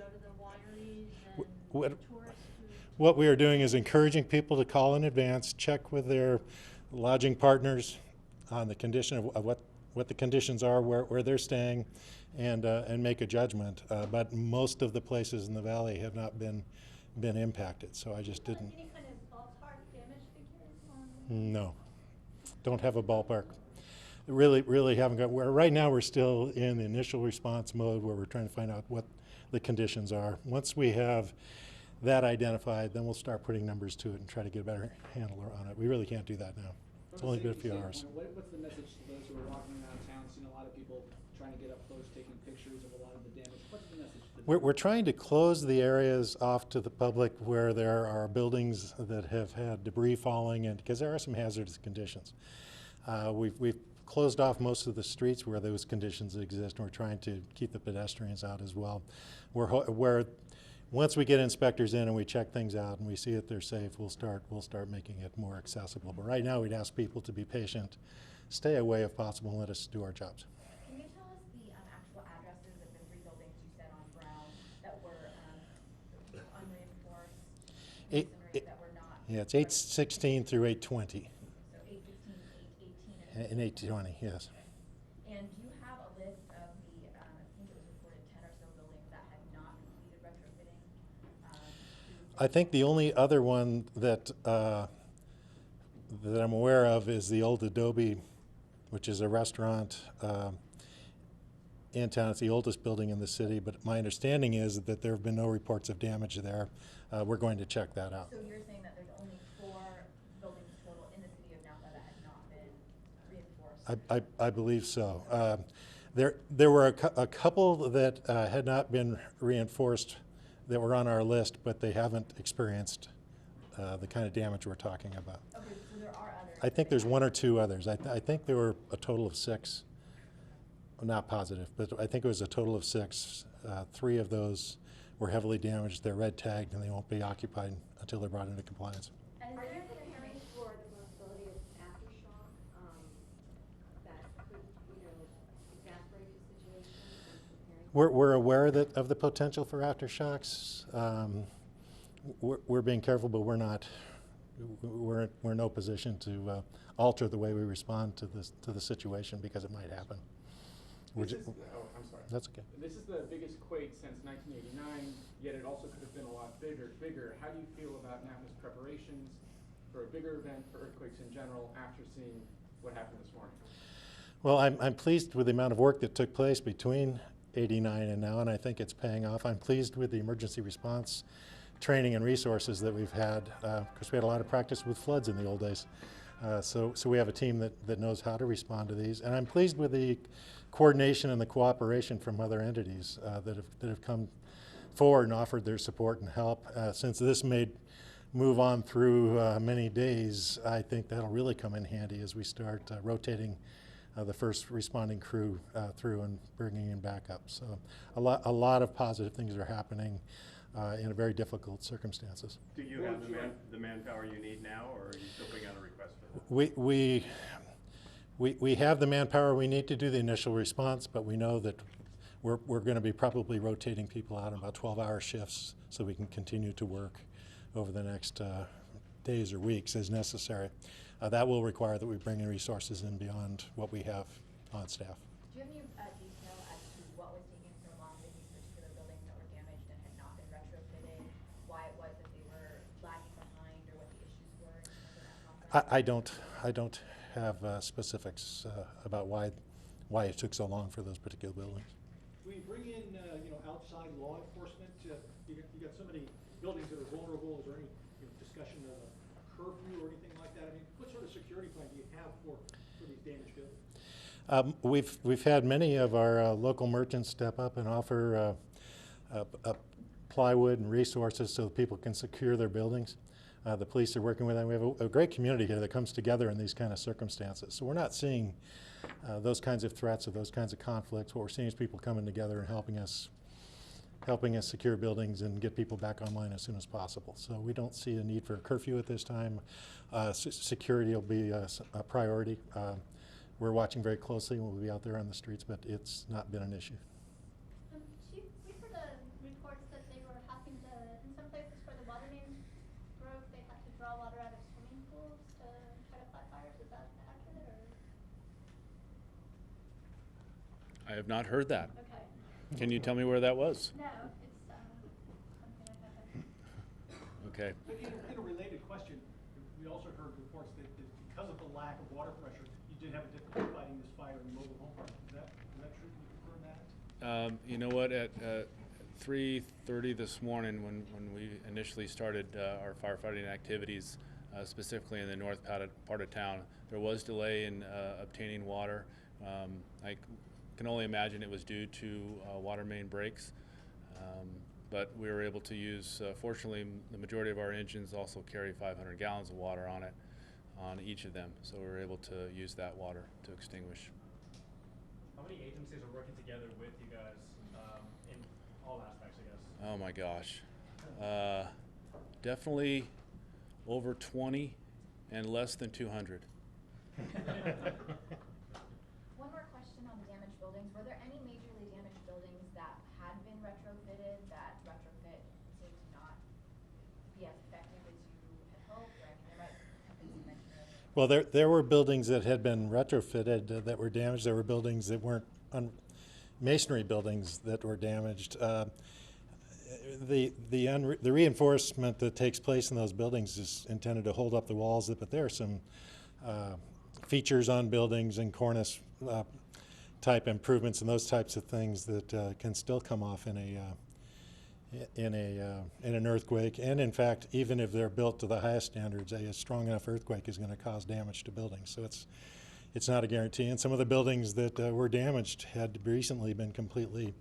go to the wineries Wh- and What, tourists who? what we are doing is encouraging people to call in advance, check with their lodging partners on the condition of what the conditions are, where they're staying, and make a judgment. But most of the places in the valley have not been impacted, so I just didn't. Any kind of ballpark damage figures on? No, don't have a ballpark. Really haven't got. Right now we're still in the initial response mode where we're trying to find out what the conditions are. Once we have that identified, then we'll start putting numbers to it and try to get a better handle on it. We really can't do that now. It's only been a few hours. What's the message to those who are walking around town, seeing a lot of people trying to get up close, taking pictures of a lot of the damage? What's the message to them? We're trying to close the areas off to the public where there are buildings that have had debris falling, and because there are some hazardous conditions. We've closed off most of the streets where those conditions exist, and we're trying to keep the pedestrians out as well. Once we get inspectors in and we check things out and we see that they're safe, we'll start making it more accessible. But right now, we'd ask people to be patient, stay away if possible, and let us do our jobs. Can you tell us the actual addresses of the 3 buildings you said on Brown that were unreinforced, Eight- that were not? Yeah, it's 816 through 820 So 816, 818, and 820, yes. And do you have a list of the, I think it was reported 10 or so buildings that had not completed retrofitting? I think the only other one that I'm aware of is the old Adobe, which is a restaurant in town. It's the oldest building in the city, but my understanding is that there have been no reports of damage there. We're going to check that out. So you're saying that there's only 4 buildings total in the city of Napa that had not been reinforced? I believe so. There were a couple that had not been reinforced that were on our list, but they haven't experienced the kind of damage we're talking about. Okay, so there are others. I think there's 1 or 2 others. I think there were a total of 6. I'm not positive, but I think it was a total of 6. 3 of those were heavily damaged. They're red tagged and they won't be occupied until they're brought into compliance. And Are is you there preparing for the possibility of aftershock that could, exacerbate the situation and preparing? We're aware of the potential for aftershocks. We're being careful, but we're not. We're in no position to alter the way we respond to the situation because it might happen. I'm sorry. That's okay. This is the biggest quake since 1989, yet it also could have been a lot bigger. How do you feel about Napa's preparations for a bigger event, for earthquakes in general, after seeing what happened this morning? Well, I'm pleased with the amount of work that took place between '89 and now, and I think it's paying off. I'm pleased with the emergency response training and resources that we've had, because we had a lot of practice with floods in the old days. So we have a team that knows how to respond to these, and I'm pleased with the coordination and the cooperation from other entities that have come forward and offered their support and help. Since this may move on through many days, I think that'll really come in handy as we start rotating the first responding crew through and bringing in backup. So a lot of positive things are happening in very difficult circumstances. Do you have the manpower you need now, or are you still putting out a request for that? We have the manpower we need to do the initial response, but we know that we're going to be probably rotating people out in about 12-hour shifts so we can continue to work over the next days or weeks as necessary. That will require that we bring in resources in beyond what we have on staff. Do you have any detail as to what was taking so long with these particular buildings that were damaged and had not been retrofitted? Why it was that they were lagging behind, or what the issues were in terms of that process? I don't have specifics about why it took so long for those particular buildings. We bring in outside law enforcement. You got so many buildings that are vulnerable. Is there any discussion of a curfew or anything like that? I mean, what sort of security plan do you have for these damaged buildings? We've had many of our local merchants step up and offer plywood and resources so that people can secure their buildings. The police are working with them. We have a great community here that comes together in these kind of circumstances. So we're not seeing those kinds of threats or those kinds of conflicts. What we're seeing is people coming together and helping us secure buildings and get people back online as soon as possible. So we don't see a need for a curfew at this time. Security will be a priority. We're watching very closely when we'll be out there on the streets, but it's not been an issue. Chief, we've heard reports that I have not heard that. Okay. Can you tell me where that was? No, it's something I haven't. Okay. In a related question, we also heard reports that because of the lack of water pressure, you did have a difficulty fighting this fire in the mobile home park. Is that true? Can you confirm that? You know what? At 3:30 this morning, when we initially started our firefighting activities, specifically in the north part of town, there was delay in obtaining water. I can only imagine it was due to water main breaks, but we were able to use. Fortunately, the majority of our engines also carry 500 gallons of water on it, on each of them, so we were able to use that water to extinguish. How many agencies are working together with you guys in all aspects, I guess? Oh my gosh. Definitely over 20 and less than 200. One more question on the damaged buildings. Were there any majorly damaged buildings that had been retrofitted that retrofit seemed to not be as effective as you had hoped? Or I mean, there might have been some mention earlier. Well, there were buildings that had been retrofitted that were damaged. There were buildings that weren't masonry buildings that were damaged. The reinforcement that takes place in those buildings is intended to hold up the walls, but there are some features on buildings and cornice type improvements and those types of things that can still come off in an earthquake. And in fact, even if they're built to the highest standards, a strong enough earthquake is going to cause damage to buildings. So it's not a guarantee. And some of the buildings that were damaged had recently been completely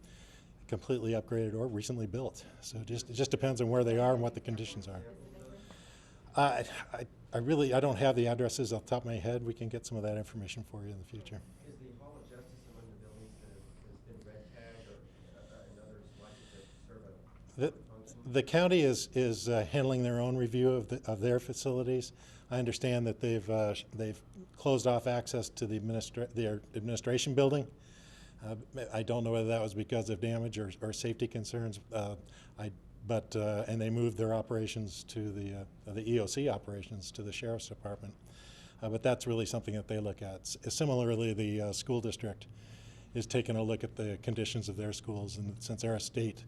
upgraded or recently built. So it just depends on where they are and what the conditions are. I don't have the addresses off the top of my head. We can get some of that information for you in the future. Is the Hall of Justice among the buildings that has been red tagged or and others like it that serve a function? The county is handling their own review of their facilities. I understand that they've closed off access to their administration building. I don't know whether that was because of damage or safety concerns, and they moved their operations to the EOC operations to the Sheriff's Department. But that's really something that they look at. Similarly, the school district is taking a look at the conditions of their schools, and since they're a state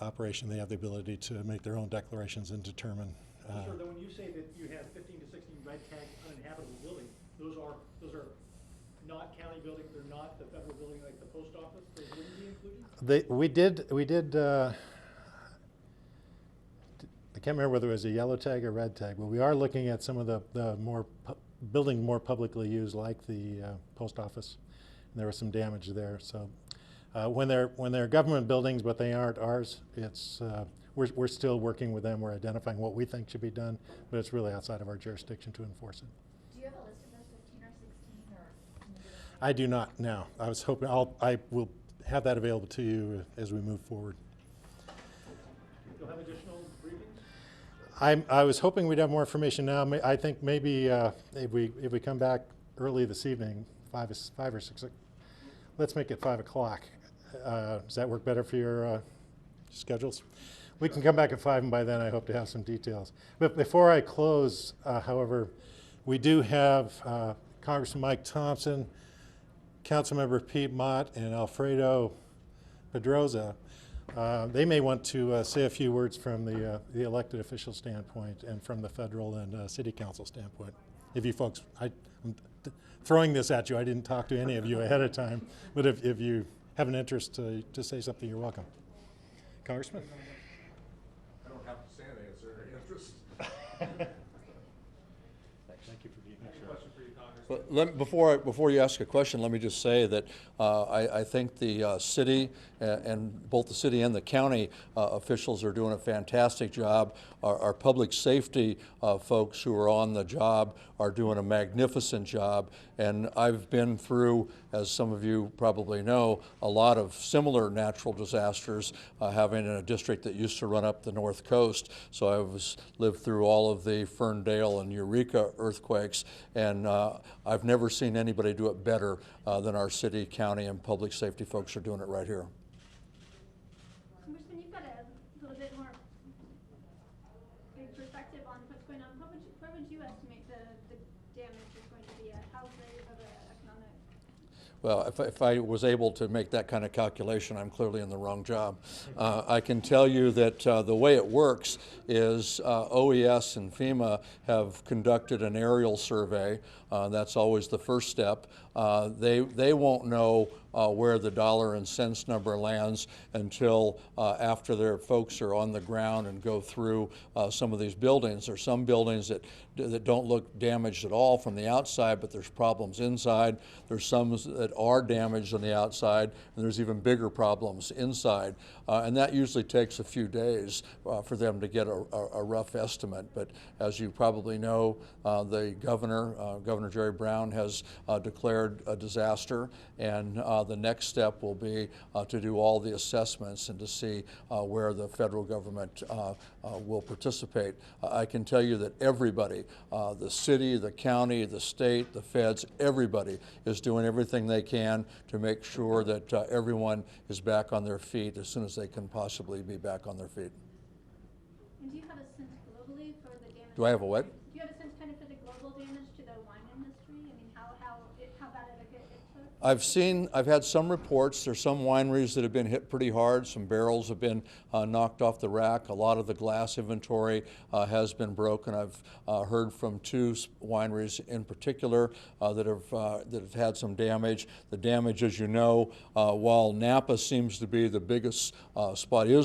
operation, they have the ability to make their own declarations and determine. Sir, then when you say that you have 15 to 16 red tagged uninhabitable buildings, those are not county buildings, they're not the federal building like the post office, those wouldn't be included? We did I can't remember whether it was a yellow tag or red tag, but we are looking at some of the buildings more publicly used, like the post office. And there was some damage there. So when they're government buildings, but they aren't ours, we're still working with them. We're identifying what we think should be done, but it's really outside of our jurisdiction to enforce it. Do you have a list of those 15 or 16, or can you give us? I do not now. I was hoping I will have that available to you as we move forward. You'll have additional briefings? I was hoping we'd have more information now. I think maybe if we come back early this evening, 5 or 6, let's make it 5 o'clock. Does that work better for your schedules? We can come back at 5, and by then I hope to have some details. But before I close, however, we do have Congressman Mike Thompson, Councilmember Pete Mott, and Alfredo Pedroza. They may want to say a few words from the elected official standpoint and from the federal and city council standpoint. If you folks, I'm throwing this at you. I didn't talk to any of you ahead of time, but if you have an interest to say something, you're welcome. Congressman? I don't have to say anything. Is there any interest? Thank you for being here. Question for you, Congressman. But before you ask a question, let me just say that I think the city and both the city and the county officials are doing a fantastic job. Our public safety folks who are on the job are doing a magnificent job. And I've been through, as some of you probably know, a lot of similar natural disasters, having in a district that used to run up the north coast. So I've lived through all of the Ferndale and Eureka earthquakes, and I've never seen anybody do it better than our city, county, and public safety folks are doing it right here. Congressman, you've got a little bit more big perspective on what's going on. What would you estimate the damage is going to be? How great of an economic? Well, if I was able to make that kind of calculation, I'm clearly in the wrong job. I can tell you that the way it works is OES and FEMA have conducted an aerial survey. That's always the first step. They won't know where the dollar and cents number lands until after their folks are on the ground and go through some of these buildings. There's some buildings that don't look damaged at all from the outside, but there's problems inside. There's some that are damaged on the outside, and there's even bigger problems inside. And that usually takes a few days for them to get a rough estimate. But as you probably know, the Governor Jerry Brown has declared a disaster, and the next step will be to do all the assessments and to see where the federal government will participate. I can tell you that everybody, the city, the county, the state, the feds, everybody is doing everything they can to make sure that everyone is back on their feet as soon as they can possibly be back on their feet. And do you have a sense globally for the damage? Do I have a what? Do you have a sense kind of for the global damage to the wine industry? I mean, how bad it took? I've had some reports. There's some wineries that have been hit pretty hard. Some barrels have been knocked off the rack. A lot of the glass inventory has been broken. I've heard from two wineries in particular that have had some damage. The damage, as you know, while Napa seems to be the biggest spot, it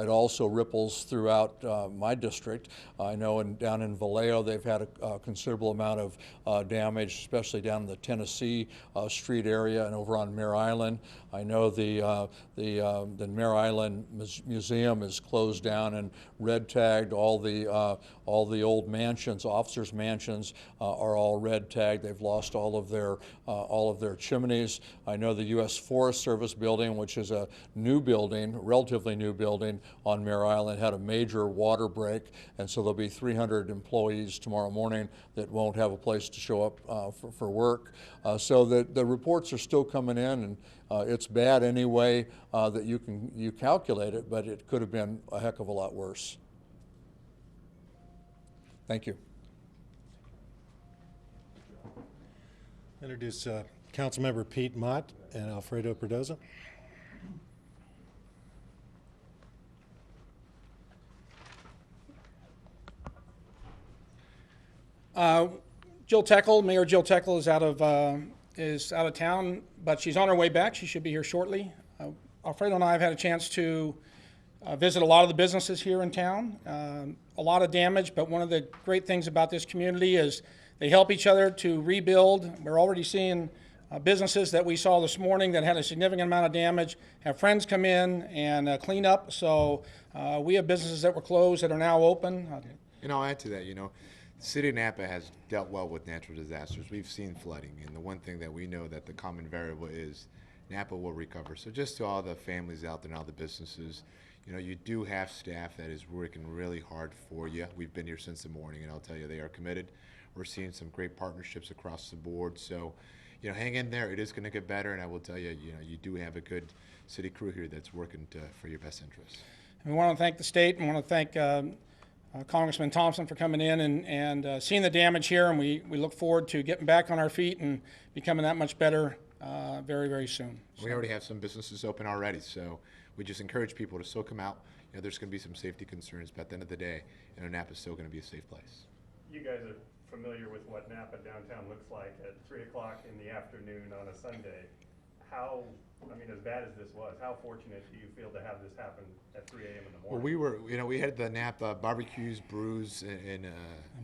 also ripples throughout my district. I know down in Vallejo they've had a considerable amount of damage, especially down in the Tennessee Street area and over on Mare Island. I know the Mare Island Museum is closed down and red tagged. All the old mansions, officers' mansions, are all red tagged. They've lost all of their chimneys. I know the U.S. Forest Service building, which is a new building, relatively new building on Mare Island, had a major water break, and so there'll be 300 employees tomorrow morning that won't have a place to show up for work. So the reports are still coming in, and it's bad anyway that you calculate it, but it could have been a heck of a lot worse. Thank you. Introduce Councilmember Pete Mott and Alfredo Perdoza. Jill Teckle, Mayor Jill Teckle is out of town, but she's on her way back. She should be here shortly. Alfredo and I have had a chance to visit a lot of the businesses here in town. A lot of damage, but one of the great things about this community is they help each other to rebuild. We're already seeing businesses that we saw this morning that had a significant amount of damage have friends come in and clean up. So we have businesses that were closed that are now open. And I'll add to that, the city of Napa has dealt well with natural disasters. We've seen flooding, and the one thing that we know that the common variable is Napa will recover. So just to all the families out there and all the businesses, you do have staff that is working really hard for you. We've been here since the morning, and I'll tell you, they are committed. We're seeing some great partnerships across the board. So, hang in there. It is going to get better, and I will tell you, you do have a good city crew here that's working for your best interests. And we want to thank the state, and we want to thank Congressman Thompson for coming in and seeing the damage here, and we look forward to getting back on our feet and becoming that much better very, very soon. We already have some businesses open already, so we just encourage people to still come out. There's going to be some safety concerns, but at the end of the day, Napa's still going to be a safe place. You guys are familiar with what Napa downtown looks like at 3 o'clock in the afternoon on a Sunday. As bad as this was, how fortunate do you feel to have this happen at 3 a.m. in the morning? Well, we had the Napa Barbecues, Brews, and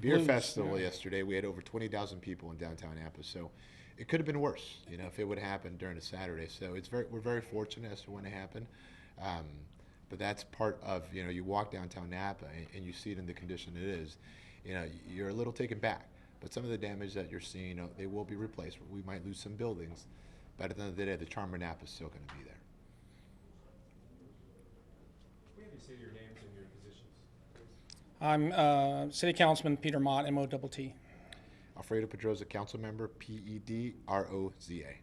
Beer Festival yesterday. We had over 20,000 people in downtown Napa, so it could have been worse, if it would have happened during a Saturday. So we're very fortunate as to when it happened. But that's part of, you walk downtown Napa and you see it in the condition it is. You're a little taken back. But some of the damage that you're seeing, they will be replaced. We might lose some buildings. But at the end of the day, the charm of Napa is still going to be there. We have you say your names and your positions. I'm City Councilman Peter Mott, M-O-T-T. Alfredo Pedroza, Council Member, P-E-D-R-O-Z-A.